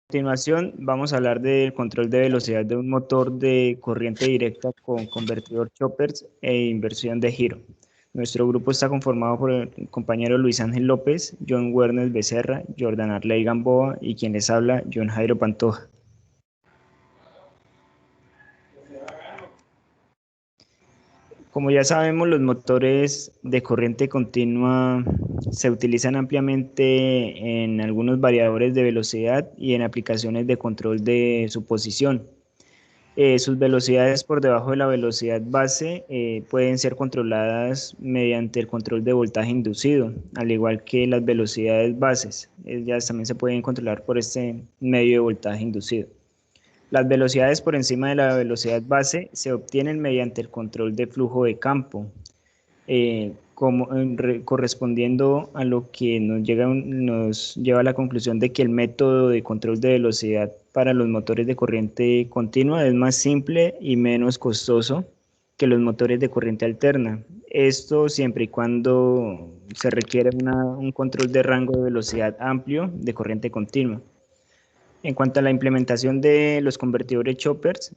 Continuación, vamos a hablar del control de velocidad de un motor de corriente directa con convertidor choppers e inversión de giro. Nuestro grupo está conformado por el compañero Luis Ángel López, John Werner Becerra, Jordan Arley Gamboa y quien les habla, John Jairo Pantoja. Como ya sabemos, los motores de corriente continua se utilizan ampliamente en algunos variadores de velocidad y en aplicaciones de control de su posición. Sus velocidades por debajo de la velocidad base pueden ser controladas mediante el control de voltaje inducido, al igual que las velocidades bases. Ellas también se pueden controlar por este medio de voltaje inducido. Las velocidades por encima de la velocidad base se obtienen mediante el control de flujo de campo, correspondiendo a lo que nos lleva a la conclusión de que el método de control de velocidad para los motores de corriente continua es más simple y menos costoso que los motores de corriente alterna. Esto siempre y cuando se requiere un control de rango de velocidad amplio de corriente continua. En cuanto a la implementación de los convertidores choppers,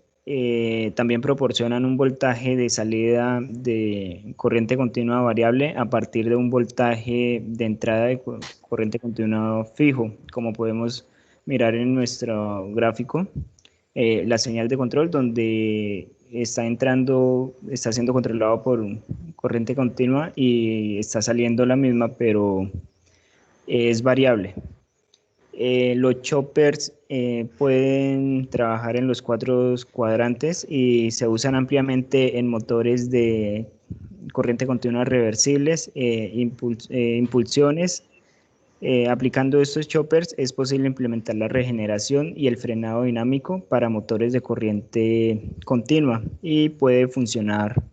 también proporcionan un voltaje de salida de corriente continua variable a partir de un voltaje de entrada de corriente continua fijo, como podemos mirar en nuestro gráfico. La señal de control donde está siendo controlado por corriente continua y está saliendo la misma, pero es variable. Los choppers pueden trabajar en los cuatro cuadrantes y se usan ampliamente en motores de corriente continua reversibles, impulsiones. Aplicando estos choppers es posible implementar la regeneración y el frenado dinámico para motores de corriente continua y puede funcionar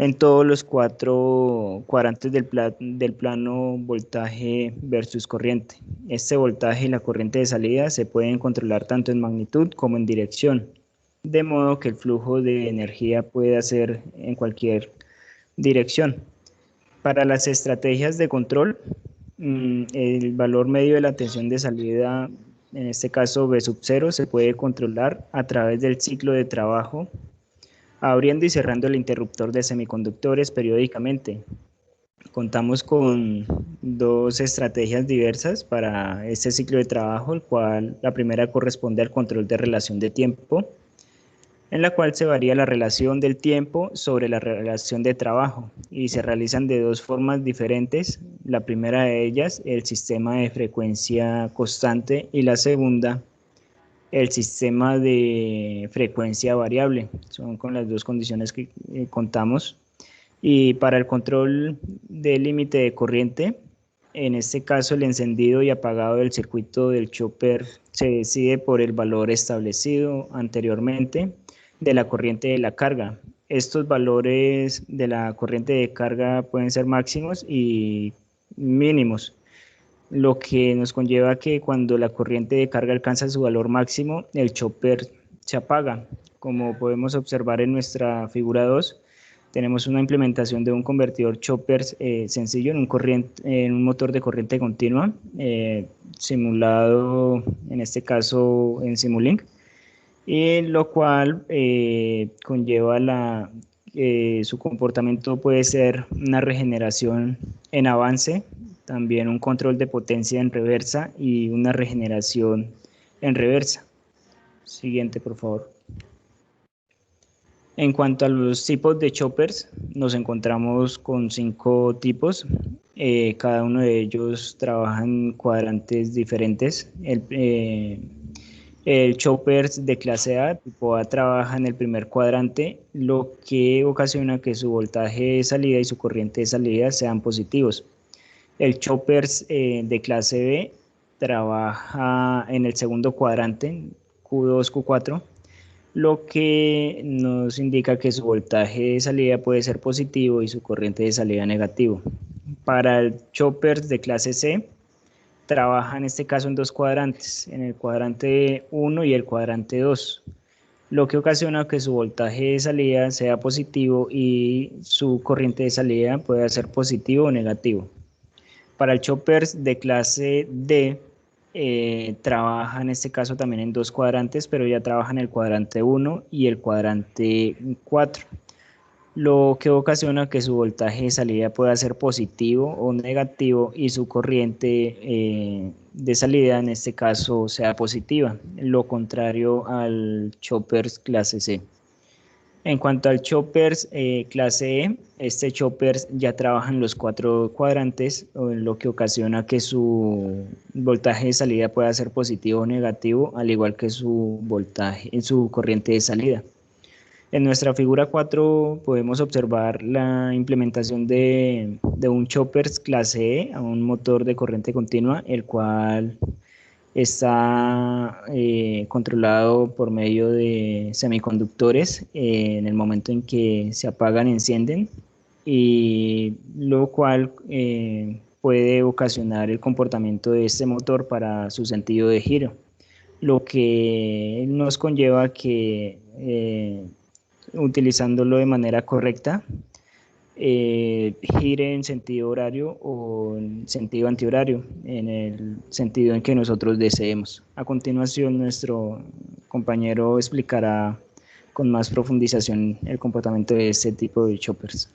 en todos los cuatro cuadrantes del plano voltaje versus corriente. Este voltaje y la corriente de salida se pueden controlar tanto en magnitud como en dirección, de modo que el flujo de energía puede ser en cualquier dirección. Para las estrategias de control, el valor medio de la tensión de salida, en este caso V sub 0, se puede controlar a través del ciclo de trabajo abriendo y cerrando el interruptor de semiconductores periódicamente. Contamos con dos estrategias diversas para este ciclo de trabajo, el cual la primera corresponde al control de relación de tiempo, en la cual se varía la relación del tiempo sobre la relación de trabajo y se realizan de dos formas diferentes. La primera de ellas, el sistema de frecuencia constante, y la segunda, el sistema de frecuencia variable. Son con las dos condiciones que contamos. Y para el control del límite de corriente, en este caso el encendido y apagado del circuito del chopper se decide por el valor establecido anteriormente de la corriente de la carga. Estos valores de la corriente de carga pueden ser máximos y mínimos, lo que nos conlleva que cuando la corriente de carga alcanza su valor máximo, el chopper se apaga. Como podemos observar en nuestra figura 2, tenemos una implementación de un convertidor chopper sencillo en un motor de corriente continua, simulado en este caso en Simulink, y lo cual conlleva su comportamiento puede ser una regeneración en avance, también un control de potencia en reversa y una regeneración en reversa. Siguiente, por favor. En cuanto a los tipos de choppers, nos encontramos con 5 tipos. Cada uno de ellos trabaja en cuadrantes diferentes. El chopper de clase A, tipo A, trabaja en el primer cuadrante, lo que ocasiona que su voltaje de salida y su corriente de salida sean positivos. El chopper de clase B trabaja en el segundo cuadrante, Q2, Q4, lo que nos indica que su voltaje de salida puede ser positivo y su corriente de salida negativo. Para el chopper de clase C, trabaja en este caso en dos cuadrantes, en el cuadrante 1 y el cuadrante 2, lo que ocasiona que su voltaje de salida sea positivo y su corriente de salida pueda ser positivo o negativo. Para el chopper de clase D, trabaja en este caso también en dos cuadrantes, pero ya trabaja en el cuadrante 1 y el cuadrante 4, lo que ocasiona que su voltaje de salida pueda ser positivo o negativo y su corriente de salida en este caso sea positiva, lo contrario al choppers clase C. En cuanto al choppers clase E, este choppers ya trabaja en los cuatro cuadrantes, lo que ocasiona que su voltaje de salida pueda ser positivo o negativo, al igual que su voltaje, su corriente de salida. En nuestra figura 4 podemos observar la implementación de un choppers clase E a un motor de corriente continua, el cual está controlado por medio de semiconductores en el momento en que se apagan, encienden, y lo cual puede ocasionar el comportamiento de este motor para su sentido de giro, lo que nos conlleva que utilizándolo de manera correcta, gire en sentido horario o en sentido antihorario, en el sentido en que nosotros deseemos. A continuación, nuestro compañero explicará con más profundización el comportamiento de este tipo de choppers.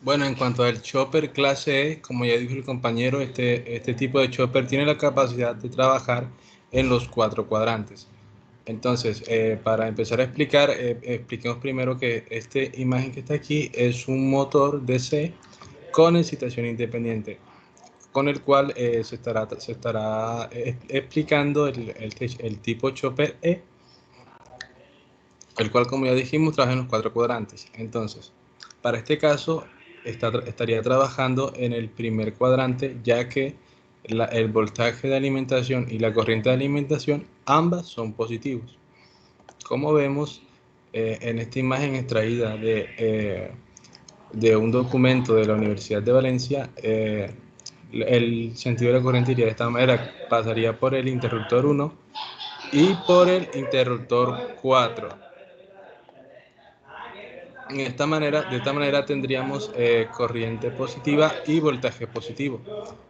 Bueno, en cuanto al chopper clase E, como ya dijo el compañero, este tipo de chopper tiene la capacidad de trabajar en los cuatro cuadrantes. Entonces, para empezar a explicar, expliquemos primero que esta imagen que está aquí es un motor DC con excitación independiente, con el cual se estará explicando el tipo chopper E, el cual, como ya dijimos, trabaja en los cuatro cuadrantes. Entonces, para este caso, estaría trabajando en el primer cuadrante, ya que el voltaje de alimentación y la corriente de alimentación, ambas son positivos. Como vemos en esta imagen extraída de un documento de la Universidad de Valencia, el sentido de la corriente iría de esta manera: pasaría por el interruptor 1 y por el interruptor 4. De esta manera tendríamos corriente positiva y voltaje positivo,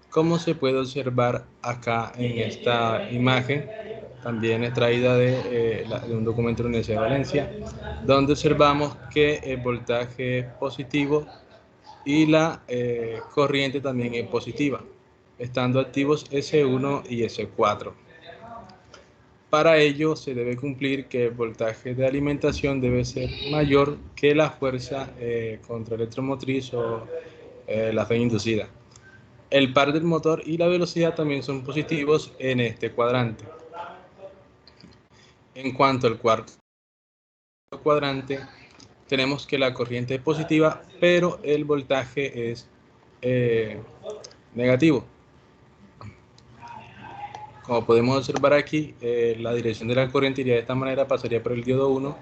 como se puede observar acá en esta imagen, también extraída de un documento de la Universidad de Valencia, donde observamos que el voltaje es positivo y la corriente también es positiva, estando activos S1 y S4. Para ello se debe cumplir que el voltaje de alimentación debe ser mayor que la fuerza contraelectromotriz o la fe inducida. El par del motor y la velocidad también son positivos en este cuadrante. En cuanto al cuarto cuadrante, tenemos que la corriente es positiva, pero el voltaje es negativo. Como podemos observar aquí, la dirección de la corriente iría de esta manera: pasaría por el diodo 1,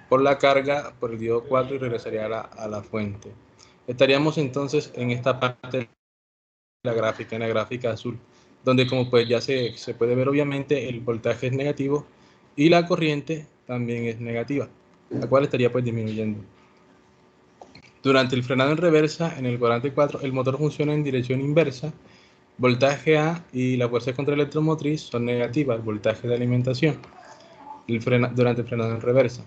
por la carga, por el diodo 4 y regresaría a la fuente. Estaríamos entonces en esta parte de la gráfica, en la gráfica azul, donde, como pues ya se puede ver, obviamente el voltaje es negativo y la corriente también es negativa, la cual estaría pues disminuyendo. Durante el frenado en reversa, en el cuadrante 4, el motor funciona en dirección inversa. Voltaje A y la fuerza contraelectromotriz son negativas, el voltaje de alimentación, durante el frenado en reversa,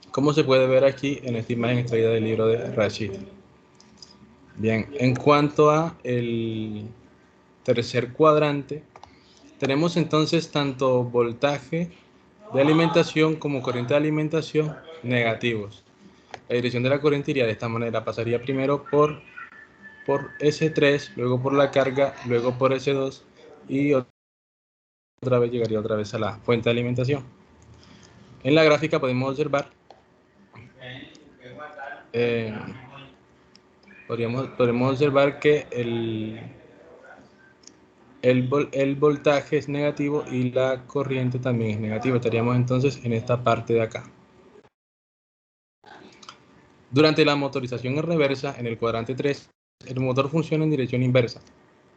como se puede ver aquí en esta imagen extraída del libro de Rashid. Bien, en cuanto a el tercer cuadrante, tenemos entonces tanto voltaje de alimentación como corriente de alimentación negativos. La dirección de la corriente iría de esta manera: pasaría primero por S3, luego por la carga, luego por S2 y otra vez llegaría otra vez a la fuente de alimentación. En la gráfica podemos observar podemos observar que el voltaje es negativo y la corriente también es negativa. Estaríamos entonces en esta parte de acá. Durante la motorización en reversa, en el cuadrante 3, el motor funciona en dirección inversa.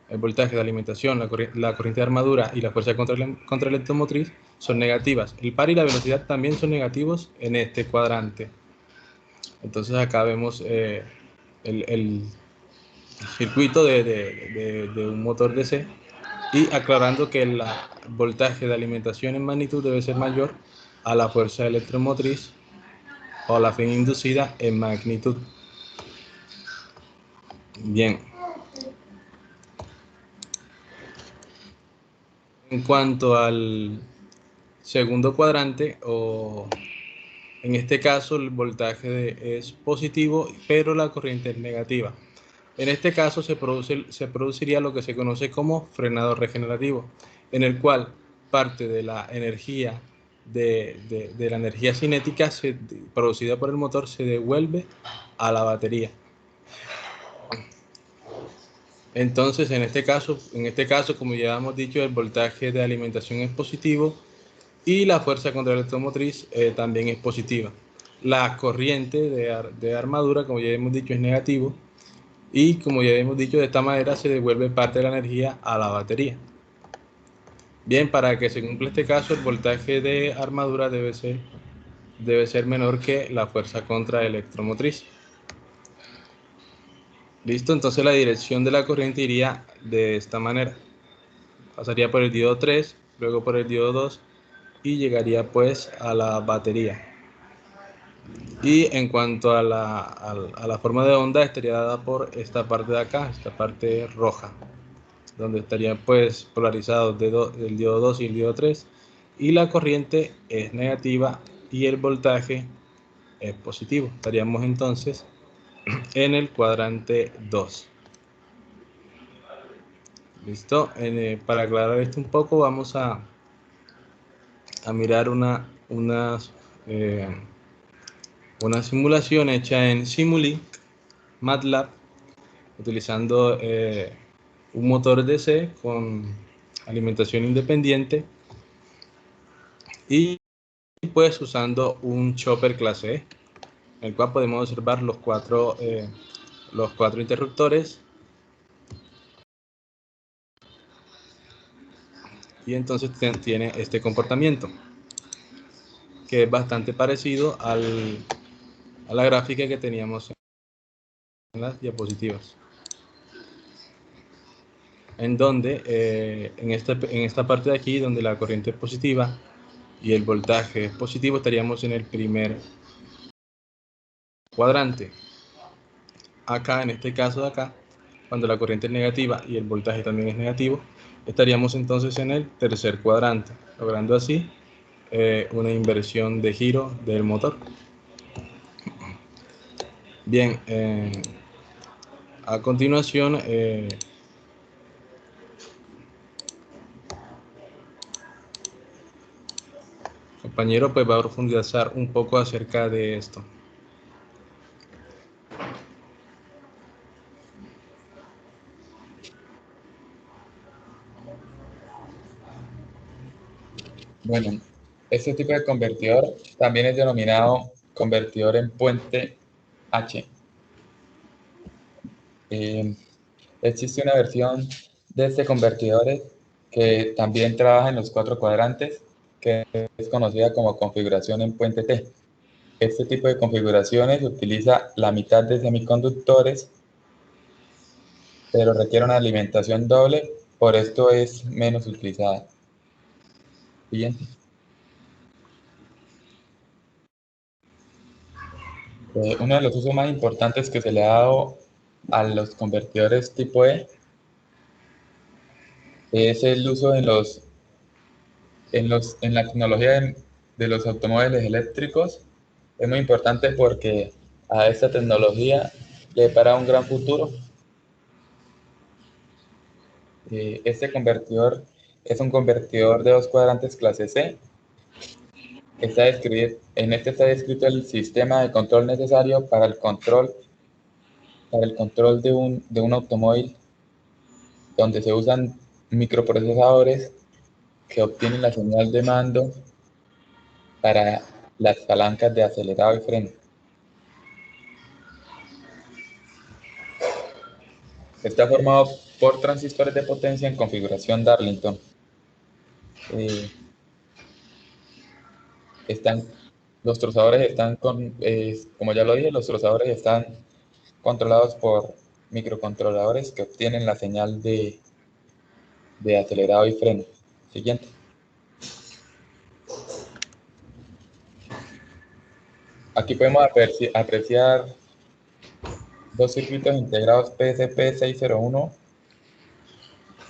El voltaje de alimentación, la corriente de armadura y la fuerza contraelectromotriz son negativas. El par y la velocidad también son negativos en este cuadrante. Entonces acá vemos circuito de un motor DC, y aclarando que el voltaje de alimentación en magnitud debe ser mayor a la fuerza electromotriz o la fe inducida en magnitud. Bien. En cuanto al segundo cuadrante, o en este caso el voltaje es positivo, pero la corriente es negativa. En este caso se produciría lo que se conoce como frenado regenerativo, en el cual parte de la energía de la energía cinética producida por el motor se devuelve a la batería. Entonces, en este caso, como ya hemos dicho, el voltaje de alimentación es positivo y la fuerza contra la electromotriz también es positiva. La corriente de armadura, como ya hemos dicho, es negativo, y como ya hemos dicho, de esta manera se devuelve parte de la energía a la batería. Bien, para que se cumpla este caso, el voltaje de armadura debe ser menor que la fuerza contra la electromotriz. Listo, entonces la dirección de la corriente iría de esta manera. Pasaría por el diodo 3, luego por el diodo 2 y llegaría pues a la batería. Y en cuanto a la forma de onda, estaría dada por esta parte de acá, esta parte roja, donde estarían pues polarizados el diodo 2 y el diodo 3, y la corriente es negativa y el voltaje es positivo. Estaríamos entonces en el cuadrante 2. ¿Listo? Para aclarar esto un poco, vamos a mirar una simulación hecha en Simulink, MATLAB, utilizando un motor DC con alimentación independiente y pues usando un chopper clase E, en el cual podemos observar los cuatro interruptores, y entonces tiene este comportamiento, que es bastante parecido a la gráfica que teníamos en las diapositivas, en donde en esta parte de aquí, donde la corriente es positiva y el voltaje es positivo, estaríamos en el primer cuadrante. Acá, en este caso de acá, cuando la corriente es negativa y el voltaje también es negativo, estaríamos entonces en el tercer cuadrante, logrando así una inversión de giro del motor. Bien, a continuación compañero pues va a profundizar un poco acerca de esto. Bueno, este tipo de convertidor también es denominado convertidor en puente H. Existe una versión de este convertidor que también trabaja en los cuatro cuadrantes, que es conocida como configuración en puente T. Este tipo de configuraciones utiliza la mitad de semiconductores, pero requiere una alimentación doble, por esto es menos utilizada. Siguiente. Uno de los usos más importantes que se le ha dado a los convertidores tipo E es el uso en la tecnología de los automóviles eléctricos. Es muy importante porque a esta tecnología le para un gran futuro. Este convertidor es un convertidor de dos cuadrantes clase C. En este está descrito el sistema de control necesario para el control de un automóvil, donde se usan microprocesadores que obtienen la señal de mando para las palancas de acelerado y freno. Está formado por transistores de potencia en configuración Darlington. Los trozadores están como ya lo dije, los trozadores están controlados por microcontroladores que obtienen la señal de acelerado y freno. Siguiente. Aquí podemos apreciar dos circuitos integrados PSP601,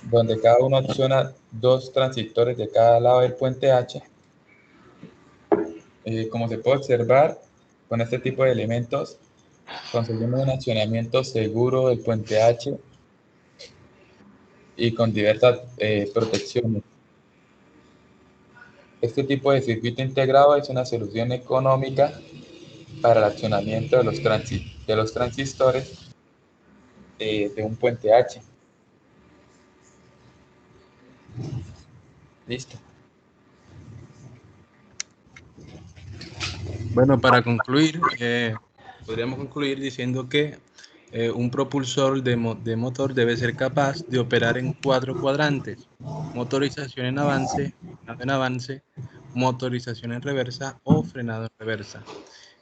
donde cada uno acciona dos transistores de cada lado del puente H. Como se puede observar, con este tipo de elementos conseguimos un accionamiento seguro del puente H y con diversas protecciones. Este tipo de circuito integrado es una solución económica para el accionamiento de los transistores de un puente H. Listo. Bueno, para concluir, podríamos concluir diciendo que un propulsor de motor debe ser capaz de operar en 4 cuadrantes: motorización en avance, frenado en avance, motorización en reversa o frenado en reversa.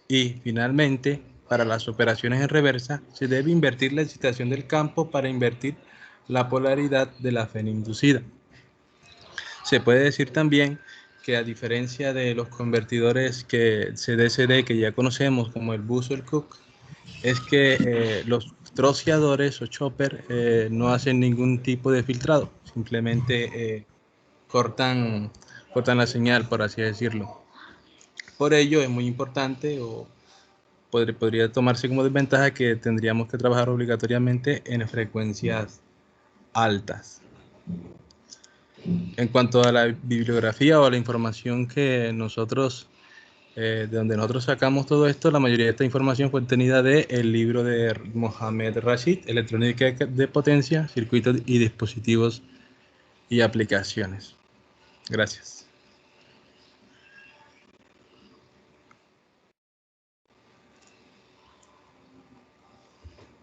Y finalmente, para las operaciones en reversa, se debe invertir la excitación del campo para invertir la polaridad de la fren inducida. Se puede decir también que, a diferencia de los convertidores CDCD que ya conocemos, como el bus o el Cook, es que los troceadores o chopper no hacen ningún tipo de filtrado, simplemente cortan la señal, por así decirlo. Por ello es muy importante, o podría tomarse como desventaja, que tendríamos que trabajar obligatoriamente en frecuencias altas. En cuanto a la bibliografía o a la información que de donde nosotros sacamos todo esto, la mayoría de esta información fue obtenida del libro de Mohamed Rashid, Electrónica de potencia, circuitos y dispositivos y aplicaciones. Gracias.